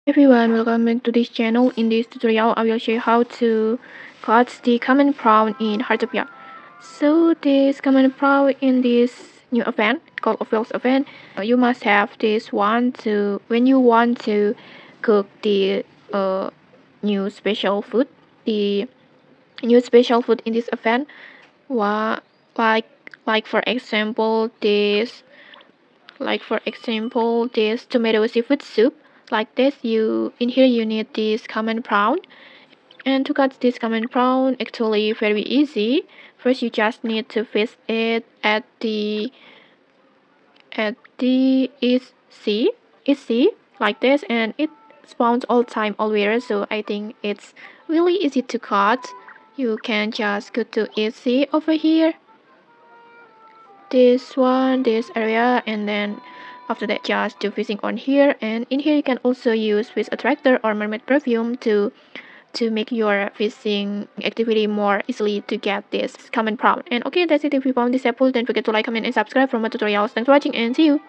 Everyone, welcome back to this channel. In this tutorial, I will show you how to catch the common prawn in Heartopia. So this common prawn in this new event called Ophel's event, you must have this one to when you want to cook the new special food. The new special food in this event, wa like like for example this tomato seafood soup. Like this, you in here you need this common prawn. And to cut this common prawn, actually very easy. First, you just need to fish it at the east sea like this, and it spawns all time everywhere. So I think it's really easy to cut. You can just go to east sea over here, this area, and then after that just do fishing on here. And in here you can also use fish attractor or mermaid perfume to make your fishing activity more easily to get this common prawn. And okay, that's it. If you found this helpful, don't forget to like, comment, and subscribe for more tutorials. Thanks for watching, and see you.